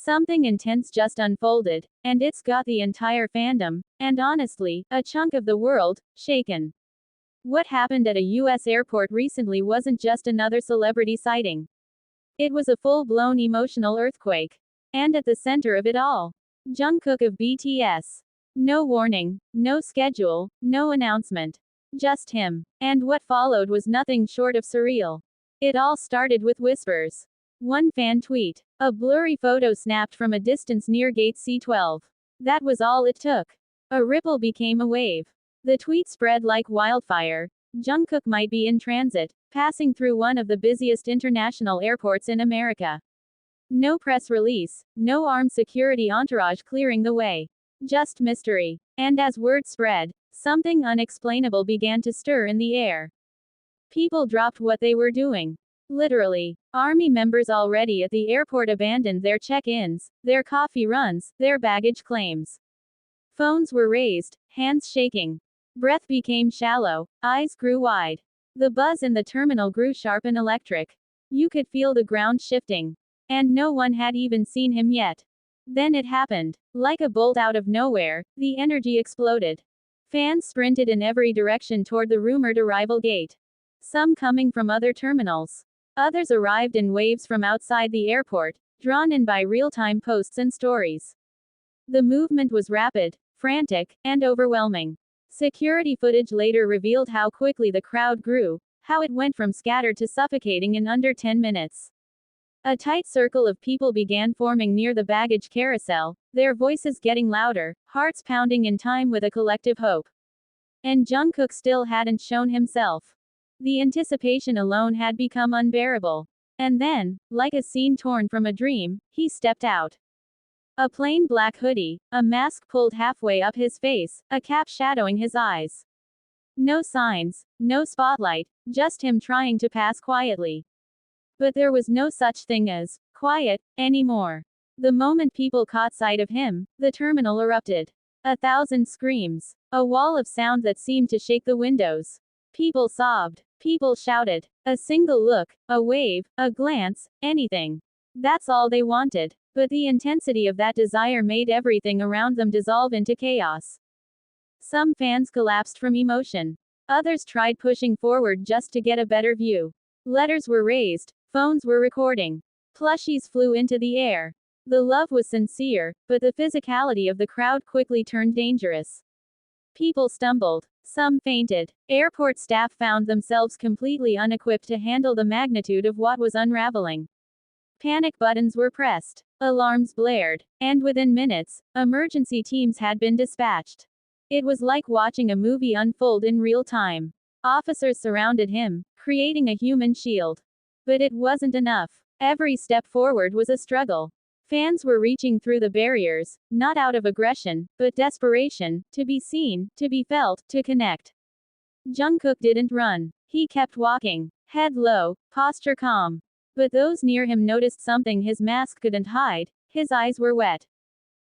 Something intense just unfolded, and it's got the entire fandom, and honestly, a chunk of the world, shaken. What happened at a US airport recently wasn't just another celebrity sighting. It was a full-blown emotional earthquake. And at the center of it all, Jungkook of BTS. No warning, no schedule, no announcement. Just him. And what followed was nothing short of surreal. It all started with whispers. One fan tweet. A blurry photo snapped from a distance near gate C12. That was all it took. A ripple became a wave. The tweet spread like wildfire. Jungkook might be in transit, passing through one of the busiest international airports in America. No press release, no armed security entourage clearing the way. Just mystery. And as word spread, something unexplainable began to stir in the air. People dropped what they were doing. Literally. Army members already at the airport abandoned their check-ins, their coffee runs, their baggage claims. Phones were raised, hands shaking. Breath became shallow, eyes grew wide. The buzz in the terminal grew sharp and electric. You could feel the ground shifting. And no one had even seen him yet. Then it happened. Like a bolt out of nowhere, the energy exploded. Fans sprinted in every direction toward the rumored arrival gate. Some coming from other terminals. Others arrived in waves from outside the airport, drawn in by real-time posts and stories. The movement was rapid, frantic, and overwhelming. Security footage later revealed how quickly the crowd grew, how it went from scattered to suffocating in under 10 minutes. A tight circle of people began forming near the baggage carousel, their voices getting louder, hearts pounding in time with a collective hope. And Jungkook still hadn't shown himself. The anticipation alone had become unbearable. And then, like a scene torn from a dream, he stepped out. A plain black hoodie, a mask pulled halfway up his face, a cap shadowing his eyes. No signs, no spotlight, just him trying to pass quietly. But there was no such thing as quiet anymore. The moment people caught sight of him, the terminal erupted. 1,000 screams. A wall of sound that seemed to shake the windows. People sobbed. People shouted. A single look, a wave, a glance, anything. That's all they wanted. But the intensity of that desire made everything around them dissolve into chaos. Some fans collapsed from emotion. Others tried pushing forward just to get a better view. Letters were raised. Phones were recording. Plushies flew into the air. The love was sincere, but the physicality of the crowd quickly turned dangerous. People stumbled. Some fainted. Airport staff found themselves completely unequipped to handle the magnitude of what was unraveling. Panic buttons were pressed. Alarms blared. And within minutes, emergency teams had been dispatched. It was like watching a movie unfold in real time. Officers surrounded him, creating a human shield. But it wasn't enough. Every step forward was a struggle. Fans were reaching through the barriers, not out of aggression, but desperation, to be seen, to be felt, to connect. Jungkook didn't run. He kept walking. Head low, posture calm. But those near him noticed something his mask couldn't hide. His eyes were wet.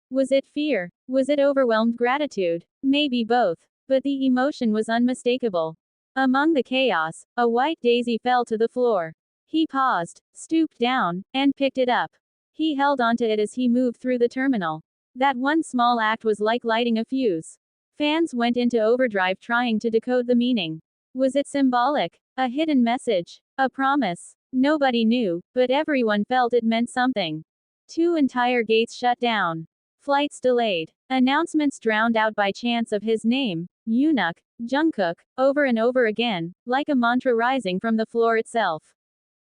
Was it fear? Was it overwhelmed gratitude? Maybe both. But the emotion was unmistakable. Among the chaos, a white daisy fell to the floor. He paused, stooped down, and picked it up. He held onto it as he moved through the terminal. That one small act was like lighting a fuse. Fans went into overdrive trying to decode the meaning. Was it symbolic? A hidden message? A promise? Nobody knew, but everyone felt it meant something. 2 entire gates shut down. Flights delayed. Announcements drowned out by chants of his name, Jungkook, over and over again, like a mantra rising from the floor itself.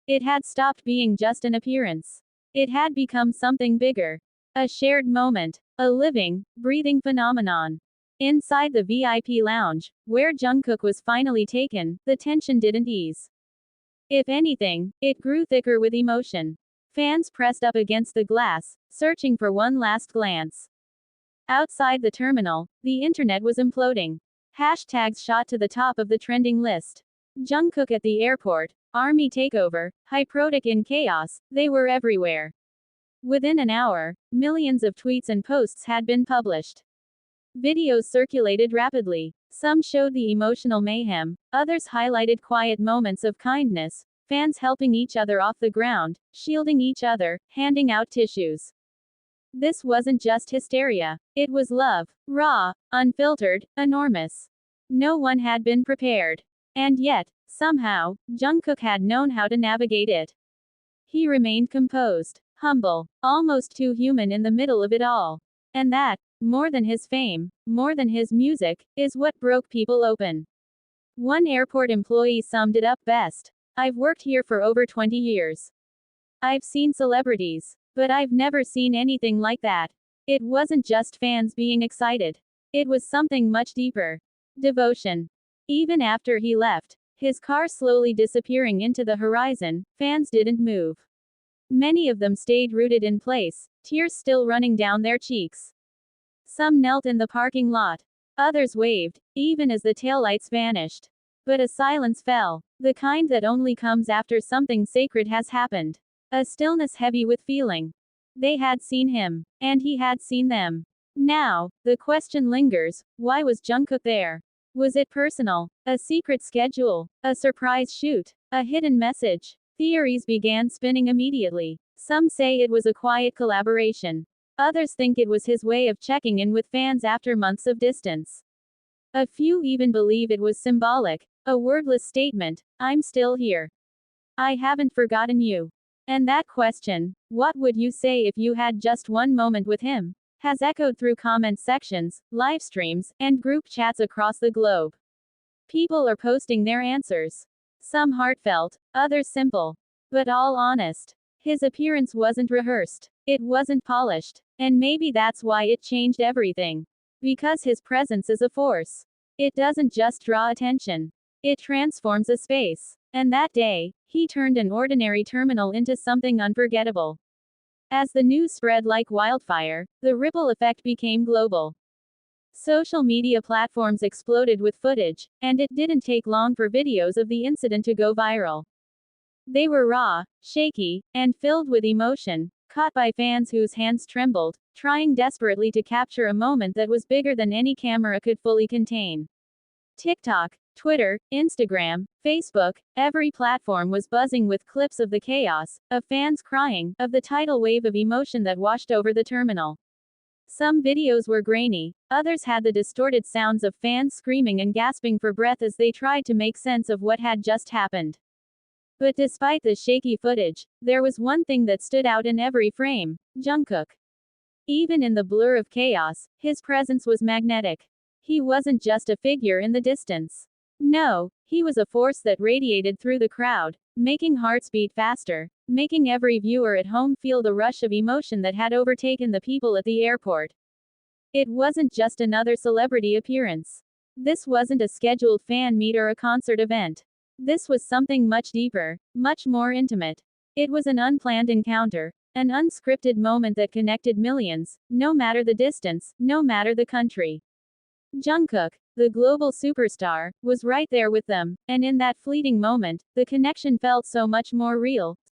It had stopped being just an appearance. It had become something bigger. A shared moment. A living, breathing phenomenon. Inside the VIP lounge, where Jungkook was finally taken, the tension didn't ease. If anything, it grew thicker with emotion. Fans pressed up against the glass, searching for one last glance. Outside the terminal, the internet was imploding. Hashtags shot to the top of the trending list. Jungkook at the airport, army takeover, hypnotic in chaos, they were everywhere. Within an hour, millions of tweets and posts had been published. Videos circulated rapidly. Some showed the emotional mayhem, others highlighted quiet moments of kindness, fans helping each other off the ground, shielding each other, handing out tissues. This wasn't just hysteria. It was love. Raw, unfiltered, enormous. No one had been prepared. And yet, somehow, Jungkook had known how to navigate it. He remained composed, humble, almost too human in the middle of it all. And that, more than his fame, more than his music, is what broke people open. One airport employee summed it up best. I've worked here for over 20 years. I've seen celebrities, but I've never seen anything like that. It wasn't just fans being excited. It was something much deeper. Devotion. Even after he left, his car slowly disappearing into the horizon, fans didn't move. Many of them stayed rooted in place, tears still running down their cheeks. Some knelt in the parking lot. Others waved, even as the taillights vanished. But a silence fell, the kind that only comes after something sacred has happened. A stillness heavy with feeling. They had seen him, and he had seen them. Now, the question lingers, why was Jungkook there? Was it personal? A secret schedule? A surprise shoot? A hidden message? Theories began spinning immediately. Some say it was a quiet collaboration. Others think it was his way of checking in with fans after months of distance. A few even believe it was symbolic, a wordless statement, I'm still here. I haven't forgotten you. And that question, what would you say if you had just one moment with him, has echoed through comment sections, live streams, and group chats across the globe. People are posting their answers. Some heartfelt, others simple. But all honest. His appearance wasn't rehearsed. It wasn't polished. And maybe that's why it changed everything. Because his presence is a force. It doesn't just draw attention. It transforms a space. And that day, he turned an ordinary terminal into something unforgettable. As the news spread like wildfire, the ripple effect became global. Social media platforms exploded with footage, and it didn't take long for videos of the incident to go viral. They were raw, shaky, and filled with emotion, caught by fans whose hands trembled, trying desperately to capture a moment that was bigger than any camera could fully contain. TikTok, Twitter, Instagram, Facebook, every platform was buzzing with clips of the chaos, of fans crying, of the tidal wave of emotion that washed over the terminal. Some videos were grainy, others had the distorted sounds of fans screaming and gasping for breath as they tried to make sense of what had just happened. But despite the shaky footage, there was one thing that stood out in every frame: Jungkook. Even in the blur of chaos, his presence was magnetic. He wasn't just a figure in the distance. No, he was a force that radiated through the crowd, making hearts beat faster, making every viewer at home feel the rush of emotion that had overtaken the people at the airport. It wasn't just another celebrity appearance. This wasn't a scheduled fan meet or a concert event. This was something much deeper, much more intimate. It was an unplanned encounter, an unscripted moment that connected millions, no matter the distance, no matter the country. Jungkook, the global superstar, was right there with them, and in that fleeting moment, the connection felt so much more real,